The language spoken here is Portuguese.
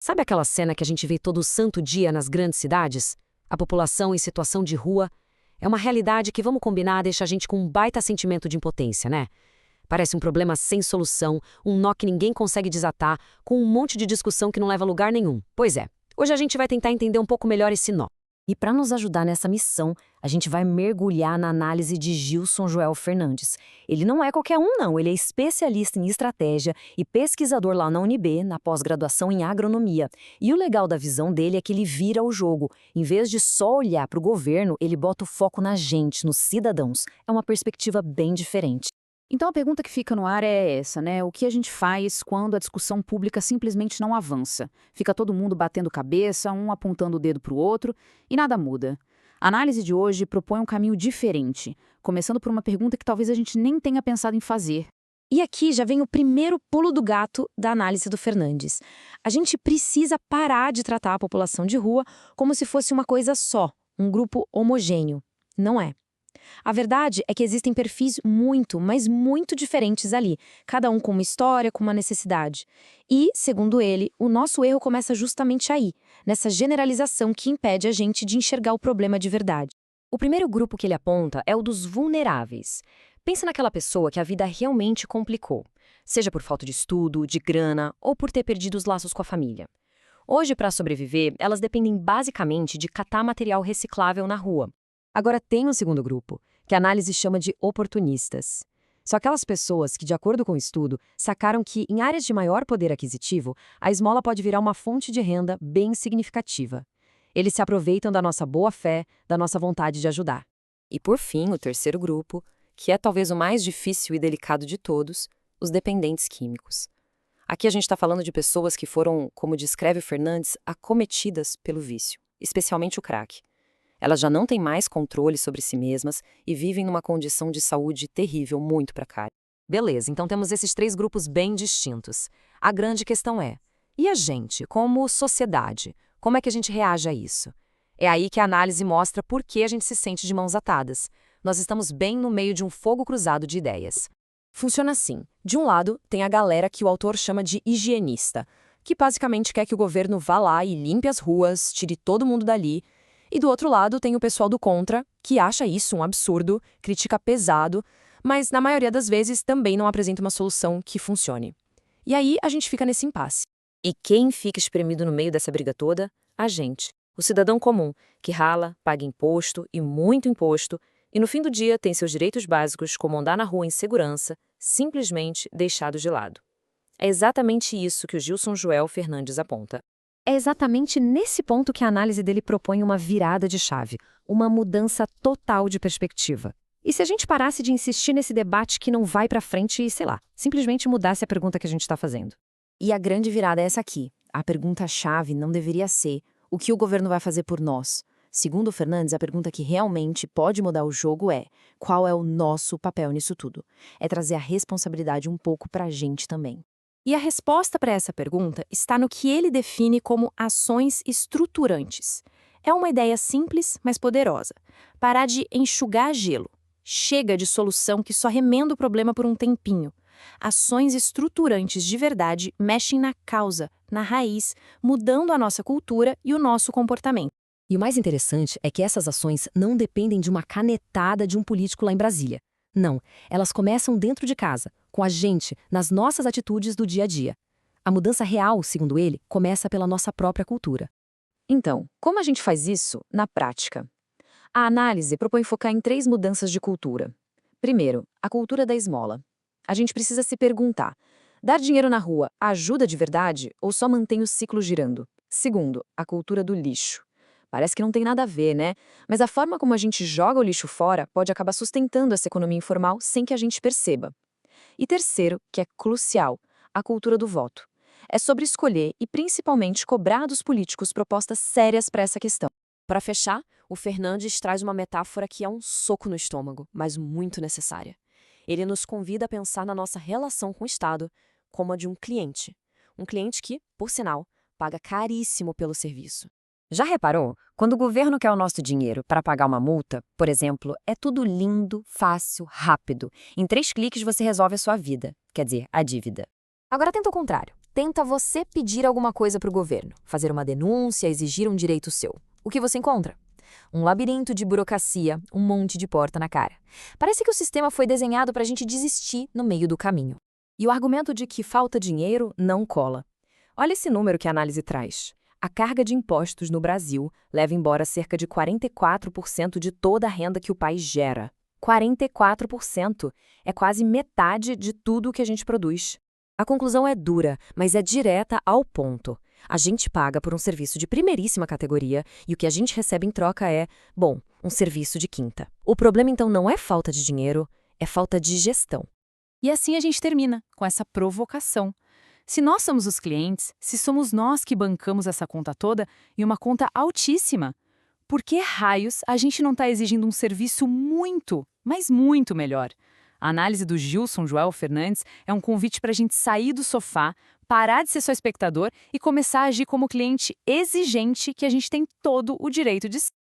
Sabe aquela cena que a gente vê todo santo dia nas grandes cidades? A população em situação de rua. É uma realidade que, vamos combinar, deixa a gente com um baita sentimento de impotência, né? Parece um problema sem solução, um nó que ninguém consegue desatar, com um monte de discussão que não leva a lugar nenhum. Pois é, hoje a gente vai tentar entender um pouco melhor esse nó. E para nos ajudar nessa missão, a gente vai mergulhar na análise de Gilson Joel Fernandes. Ele não é qualquer um, não. Ele é especialista em estratégia e pesquisador lá na UNB, na pós-graduação em agronomia. E o legal da visão dele é que ele vira o jogo. Em vez de só olhar para o governo, ele bota o foco na gente, nos cidadãos. É uma perspectiva bem diferente. Então a pergunta que fica no ar é essa, né? O que a gente faz quando a discussão pública simplesmente não avança? Fica todo mundo batendo cabeça, um apontando o dedo para o outro, e nada muda. A análise de hoje propõe um caminho diferente, começando por uma pergunta que talvez a gente nem tenha pensado em fazer. E aqui já vem o primeiro pulo do gato da análise do Fernandes. A gente precisa parar de tratar a população de rua como se fosse uma coisa só, um grupo homogêneo. Não é. A verdade é que existem perfis muito, mas muito diferentes ali, cada um com uma história, com uma necessidade. E, segundo ele, o nosso erro começa justamente aí, nessa generalização que impede a gente de enxergar o problema de verdade. O primeiro grupo que ele aponta é o dos vulneráveis. Pensa naquela pessoa que a vida realmente complicou, seja por falta de estudo, de grana ou por ter perdido os laços com a família. Hoje, para sobreviver, elas dependem basicamente de catar material reciclável na rua. Agora tem um segundo grupo, que a análise chama de oportunistas. São aquelas pessoas que, de acordo com o estudo, sacaram que, em áreas de maior poder aquisitivo, a esmola pode virar uma fonte de renda bem significativa. Eles se aproveitam da nossa boa-fé, da nossa vontade de ajudar. E, por fim, o terceiro grupo, que é talvez o mais difícil e delicado de todos, os dependentes químicos. Aqui a gente está falando de pessoas que foram, como descreve o Fernandes, acometidas pelo vício, especialmente o crack. Elas já não têm mais controle sobre si mesmas e vivem numa condição de saúde terrível, muito precária. Beleza, então temos esses três grupos bem distintos. A grande questão é, e a gente, como sociedade, como é que a gente reage a isso? É aí que a análise mostra por que a gente se sente de mãos atadas. Nós estamos bem no meio de um fogo cruzado de ideias. Funciona assim. De um lado, tem a galera que o autor chama de higienista, que basicamente quer que o governo vá lá e limpe as ruas, tire todo mundo dali. E do outro lado tem o pessoal do contra, que acha isso um absurdo, critica pesado, mas na maioria das vezes também não apresenta uma solução que funcione. E aí a gente fica nesse impasse. E quem fica espremido no meio dessa briga toda? A gente. O cidadão comum, que rala, paga imposto e muito imposto, e no fim do dia tem seus direitos básicos, como andar na rua em segurança, simplesmente deixados de lado. É exatamente isso que o Gilson Joel Fernandes aponta. É exatamente nesse ponto que a análise dele propõe uma virada de chave, uma mudança total de perspectiva. E se a gente parasse de insistir nesse debate que não vai para frente e, sei lá, simplesmente mudasse a pergunta que a gente está fazendo? E a grande virada é essa aqui. A pergunta-chave não deveria ser o que o governo vai fazer por nós. Segundo o Fernandes, a pergunta que realmente pode mudar o jogo é: qual é o nosso papel nisso tudo? É trazer a responsabilidade um pouco para a gente também. E a resposta para essa pergunta está no que ele define como ações estruturantes. É uma ideia simples, mas poderosa. Parar de enxugar gelo. Chega de solução que só remenda o problema por um tempinho. Ações estruturantes de verdade mexem na causa, na raiz, mudando a nossa cultura e o nosso comportamento. E o mais interessante é que essas ações não dependem de uma canetada de um político lá em Brasília. Não, elas começam dentro de casa, com a gente, nas nossas atitudes do dia a dia. A mudança real, segundo ele, começa pela nossa própria cultura. Então, como a gente faz isso na prática? A análise propõe focar em 3 mudanças de cultura. Primeiro, a cultura da esmola. A gente precisa se perguntar: dar dinheiro na rua ajuda de verdade ou só mantém o ciclo girando? Segundo, a cultura do lixo. Parece que não tem nada a ver, né? Mas a forma como a gente joga o lixo fora pode acabar sustentando essa economia informal sem que a gente perceba. E terceiro, que é crucial, a cultura do voto. É sobre escolher e principalmente cobrar dos políticos propostas sérias para essa questão. Para fechar, o Fernandes traz uma metáfora que é um soco no estômago, mas muito necessária. Ele nos convida a pensar na nossa relação com o Estado como a de um cliente. Um cliente que, por sinal, paga caríssimo pelo serviço. Já reparou? Quando o governo quer o nosso dinheiro para pagar uma multa, por exemplo, é tudo lindo, fácil, rápido. Em 3 cliques você resolve a sua vida, quer dizer, a dívida. Agora tenta o contrário. tenta você pedir alguma coisa para o governo, fazer uma denúncia, exigir um direito seu. O que você encontra? Um labirinto de burocracia, um monte de porta na cara. Parece que o sistema foi desenhado para a gente desistir no meio do caminho. E o argumento de que falta dinheiro não cola. Olha esse número que a análise traz. A carga de impostos no Brasil leva embora cerca de 44% de toda a renda que o país gera. 44%! É quase metade de tudo o que a gente produz. A conclusão é dura, mas é direta ao ponto. A gente paga por um serviço de primeiríssima categoria e o que a gente recebe em troca é, bom, um serviço de quinta. O problema então não é falta de dinheiro, é falta de gestão. E assim a gente termina, com essa provocação. Se nós somos os clientes, se somos nós que bancamos essa conta toda, e uma conta altíssima, por que raios a gente não está exigindo um serviço muito, mas muito melhor? A análise do Gilson Joel Fernandes é um convite para a gente sair do sofá, parar de ser só espectador e começar a agir como cliente exigente que a gente tem todo o direito de ser.